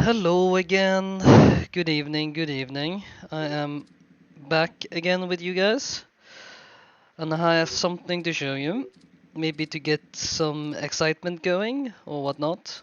Hello again. Good evening, good evening. I am back again with you guys, and I have something to show you. Maybe to get some excitement going or whatnot.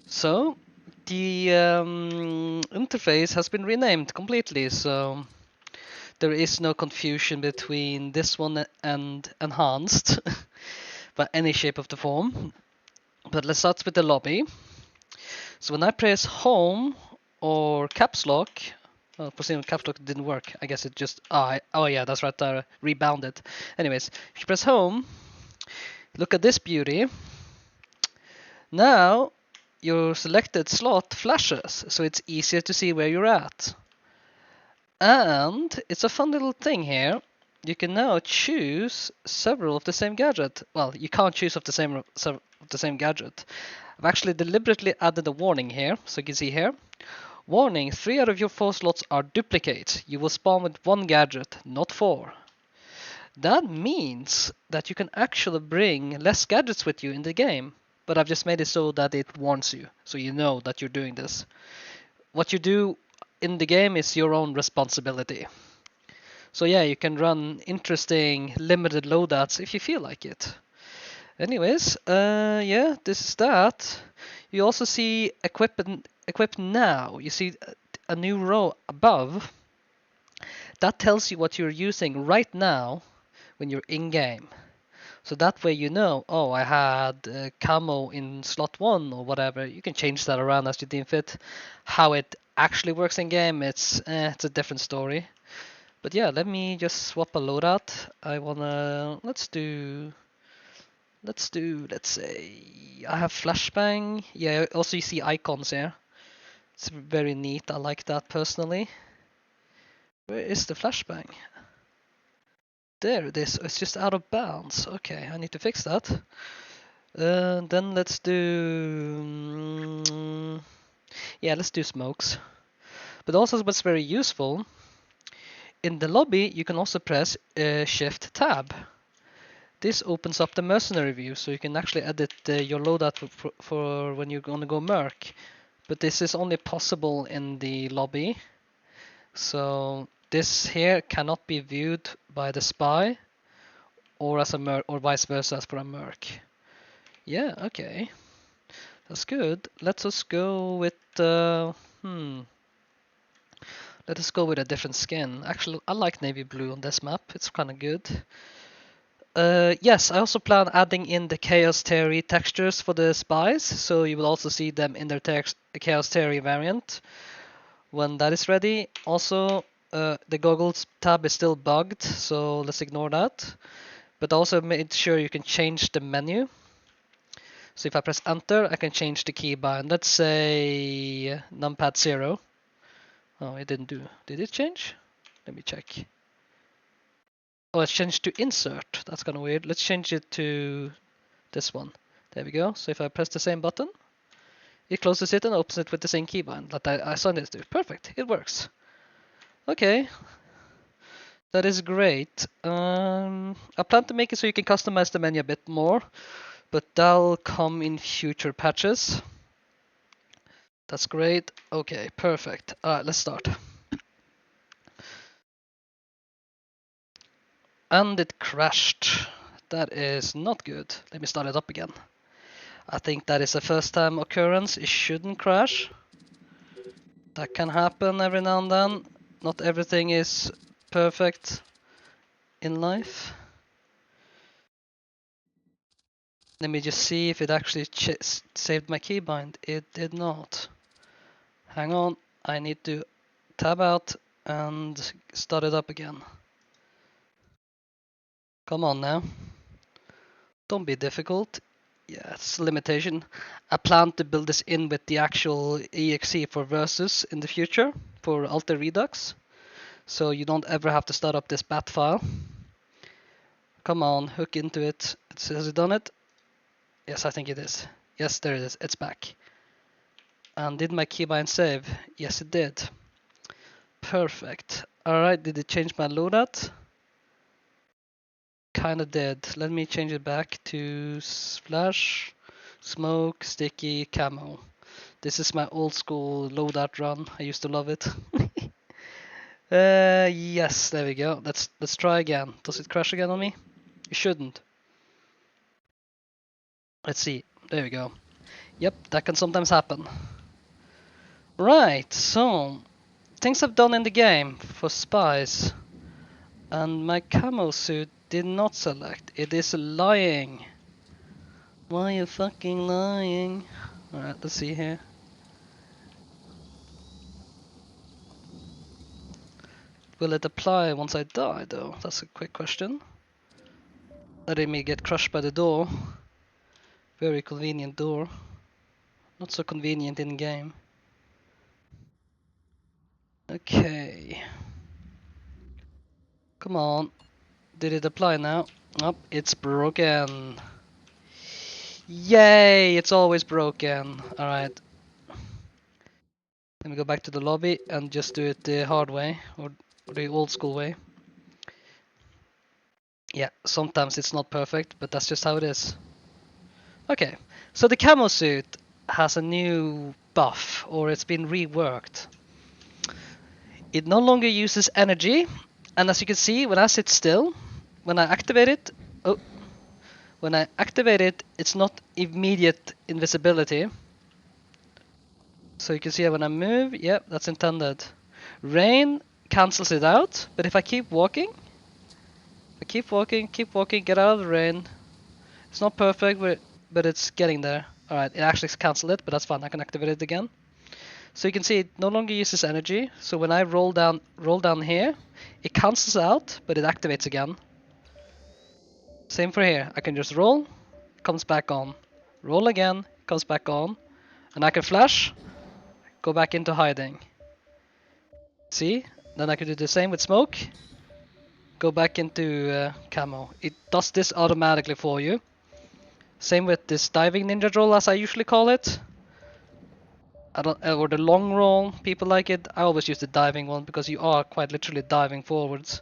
So, the interface has been renamed completely, so there is no confusion between this one and enhanced by any shape of the form. But let's start with the lobby. So when I press home or caps lock, well, pressing caps lock didn't work. I guess it just, oh yeah, that's right, I rebounded. Anyways, if you press home, look at this beauty. Now your selected slot flashes, so it's easier to see where you're at. And it's a fun little thing here. You can now choose several of the same gadget. Well, you can't choose of the same gadget. I've actually deliberately added a warning here, so you can see here. Warning, 3 out of your 4 slots are duplicates. You will spawn with 1 gadget, not 4. That means that you can actually bring less gadgets with you in the game, but I've just made it so that it warns you, so you know that you're doing this. What you do in the game is your own responsibility. So yeah, you can run interesting limited loadouts if you feel like it. Anyways, yeah, this is that. You also see equip now. You see a new row above. That tells you what you're using right now when you're in game. So that way you know, oh, I had Camo in slot 1 or whatever. You can change that around as you deem fit. How it actually works in game, it's a different story. But yeah, let me just swap a loadout. Let's say, I have flashbang. Yeah, also you see icons here. It's very neat. I like that personally. Where is the flashbang? There it is. It's just out of bounds. Okay, I need to fix that. Then let's do... yeah, let's do smokes. But also what's very useful, in the lobby you can also press Shift Tab. This opens up the Mercenary view, so you can actually edit your loadout for when you're gonna go merc. But this is only possible in the lobby. So this here cannot be viewed by the spy or as a merc, or vice versa as for a merc. Yeah, okay. That's good. Let us go with let us go with a different skin. Actually, I like navy blue on this map. It's kind of good. Yes, I also plan adding in the Chaos Theory textures for the spies, so you will also see them in their Chaos Theory variant when that is ready. Also, the goggles tab is still bugged, so let's ignore that. But also made sure you can change the menu. So if I press enter, I can change the keybind. Let's say numpad 0. Oh, it didn't do. Did it change? Let me check. Oh, it's changed to insert. That's kind of weird. Let's change it to this one. There we go. So if I press the same button, it closes it and opens it with the same keybind that I assigned it to. Perfect. It works. Okay. That is great. I plan to make it so you can customize the menu a bit more, but that'll come in future patches. That's great. Okay, perfect. Alright, let's start. And it crashed. That is not good. Let me start it up again. I think that is a first time occurrence. It shouldn't crash. That can happen every now and then. Not everything is perfect in life. Let me just see if it actually saved my keybind. It did not. Hang on, I need to tab out and start it up again. Come on now. Don't be difficult. Yeah, it's a limitation. I plan to build this in with the actual exe for Versus in the future for Alter Redux. So you don't ever have to start up this bat file. Come on, hook into it. Has it done it? Yes, I think it is. Yes, there it is. It's back. And did my keybind save? Yes, it did. Perfect. Alright, did it change my loadout? Kinda did. Let me change it back to flash, smoke, sticky, camo. This is my old school loadout run. I used to love it. Yes, there we go. Let's try again. Does it crash again on me? It shouldn't. Let's see. There we go. Yep, that can sometimes happen. Right, so things I've done in the game for spies. And my camo suit did not select. It is lying. Why are you fucking lying? Alright, let's see here. Will it apply once I die though? That's a quick question. Letting me get crushed by the door. Very convenient door. Not so convenient in game. Okay. Come on. Did it apply now? Oh, it's broken. Yay! It's always broken. Alright. Let me go back to the lobby and just do it the hard way. Or the old school way. Yeah, sometimes it's not perfect, but that's just how it is. Okay, so the camo suit has a new buff, or it's been reworked. It no longer uses energy, and as you can see, when I sit still, when I activate it, it's not immediate invisibility. So you can see when I move, yep, that's intended. Rain cancels it out, but if I keep walking, keep walking, get out of the rain. It's not perfect, but it's getting there. Alright, it actually cancelled it, but that's fine. I can activate it again. So you can see it no longer uses energy. So when I roll down here, it cancels out, but it activates again. Same for here. I can just roll, comes back on. Roll again, comes back on. And I can flash, go back into hiding. See? Then I can do the same with smoke. Go back into camo. It does this automatically for you. Same with this diving ninja roll, as I usually call it. Or the long roll, people like it. I always use the diving one because you are quite literally diving forwards.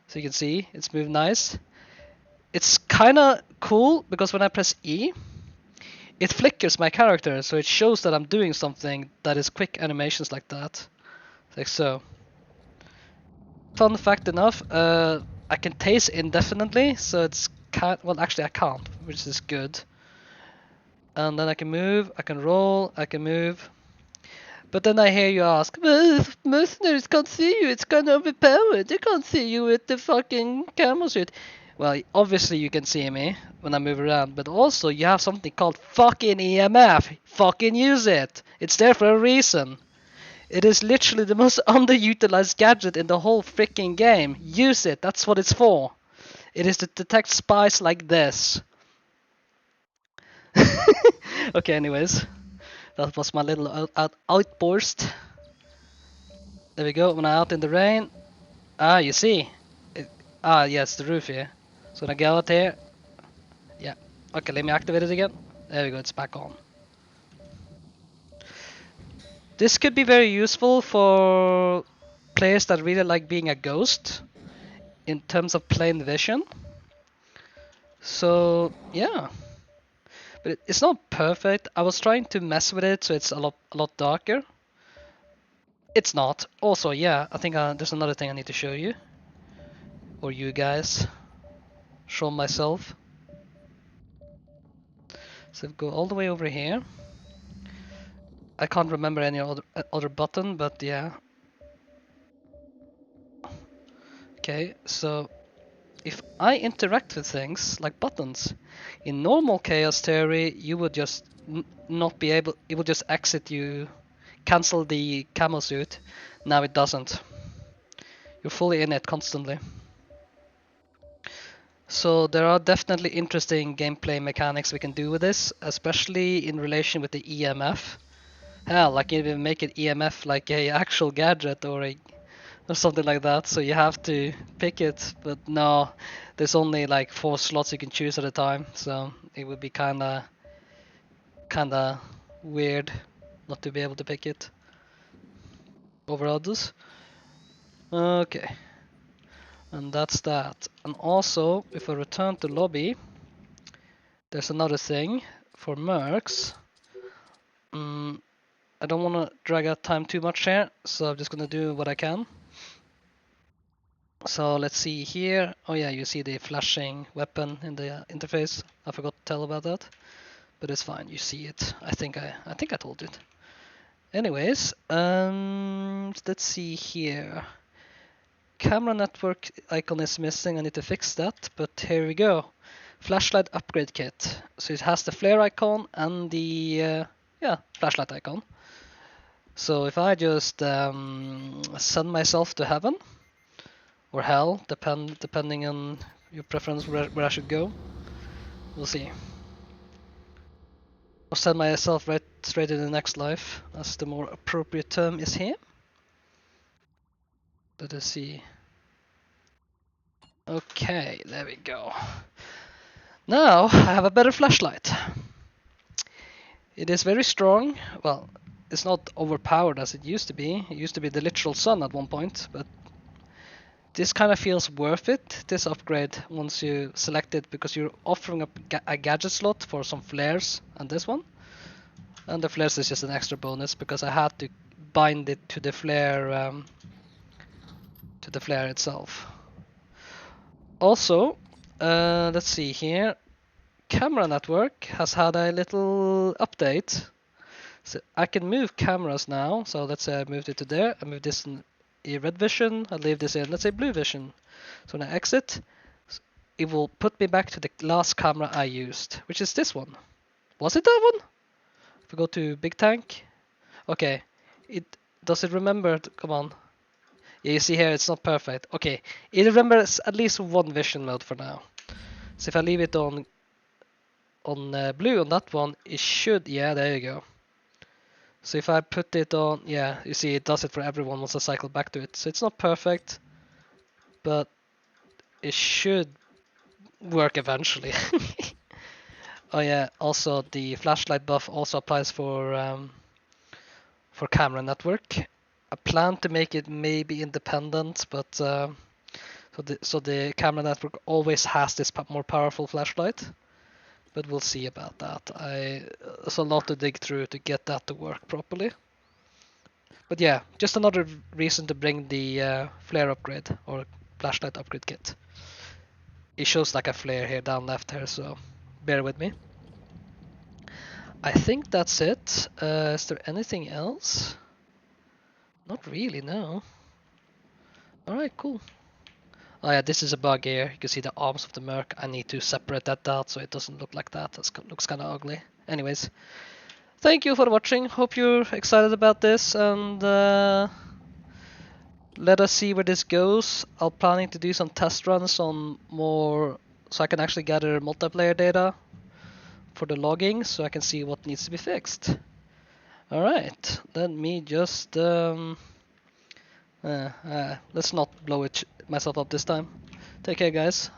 So you can see it's moved nice. It's kind of cool because when I press E, it flickers my character, so it shows that I'm doing something that is quick animations like that. Like so. Fun fact enough, I can tase indefinitely, so it's well actually I can't, which is good. And then I can move, I can roll, I can move. But then I hear you ask, well, mercenaries can't see you, it's kind of overpowered, they can't see you with the fucking camo suit. Well, obviously you can see me when I move around, but also you have something called fucking EMF. Fucking use it. It's there for a reason. It is literally the most underutilized gadget in the whole freaking game. Use it, that's what it's for. It is to detect spies like this. Okay, anyways. That was my little outburst. There we go, when I'm out in the rain. Ah, you see. Yes, the roof here. So when I go out here. Yeah. Okay, let me activate it again. There we go, it's back on. This could be very useful for players that really like being a ghost in terms of plain vision. So, yeah. But it's not perfect. I was trying to mess with it so it's a lot darker. It's not. Also, yeah, I think there's another thing I need to show you. Or you guys. Show myself. So go all the way over here. I can't remember any other button, but yeah. Okay, so if I interact with things like buttons, in normal chaos theory, you would just not be able. It would just exit you, cancel the camo suit. Now it doesn't. You're fully in it constantly. So there are definitely interesting gameplay mechanics we can do with this, especially in relation with the EMF. Hell, I can even make it EMF like a actual gadget or something like that. So you have to pick it, but no, there's only like 4 slots you can choose at a time. So it would be kinda weird not to be able to pick it over others. Okay, and that's that. And also, if I return to lobby, there's another thing for mercs. I don't want to drag out time too much here, so I'm just gonna do what I can. So let's see here. Oh yeah, you see the flashing weapon in the interface. I forgot to tell about that, but it's fine. You see it. I think I told you it. Anyways, let's see here. Camera network icon is missing. I need to fix that, but here we go. Flashlight upgrade kit. So it has the flare icon and the flashlight icon. So if I just send myself to heaven or hell, depending on your preference where I should go, we'll see. Or send myself right straight to the next life, as the more appropriate term is here. Let us see. Okay, there we go. Now I have a better flashlight. It is very strong. Well, it's not overpowered as it used to be. It used to be the literal sun at one point, but this kind of feels worth it, this upgrade, once you select it, because you're offering up a gadget slot for some flares and this one. And the flares is just an extra bonus because I had to bind it to the flare itself. Also, let's see here. Camera network has had a little update. So I can move cameras now. So let's say I moved it to there. I moved this in red vision. I leave this in, let's say, blue vision. So when I exit, it will put me back to the last camera I used, which is this one. Was it that one? If we go to big tank. Okay. Does it remember? Come on. Yeah, you see here it's not perfect. Okay. It remembers at least one vision mode for now. So if I leave it on blue on that one, it should, yeah, there you go. So if I put it on, yeah, you see it does it for everyone once I cycle back to it. So it's not perfect, but it should work eventually. Oh yeah, also the flashlight buff also applies for camera network. I plan to make it maybe independent, but so the camera network always has this more powerful flashlight. But we'll see about that. There's a lot to dig through to get that to work properly. But yeah, just another reason to bring the flare upgrade or flashlight upgrade kit. It shows like a flare here down left here, so bear with me. I think that's it. Is there anything else? Not really, no. Alright, cool. Oh yeah, this is a bug here. You can see the arms of the Merc. I need to separate that out so it doesn't look like that. That looks kind of ugly. Anyways, thank you for watching. Hope you're excited about this, and let us see where this goes. I'm planning to do some test runs on more, so I can actually gather multiplayer data for the logging, so I can see what needs to be fixed. Alright, let me just let's not blow myself up this time. Take care, guys.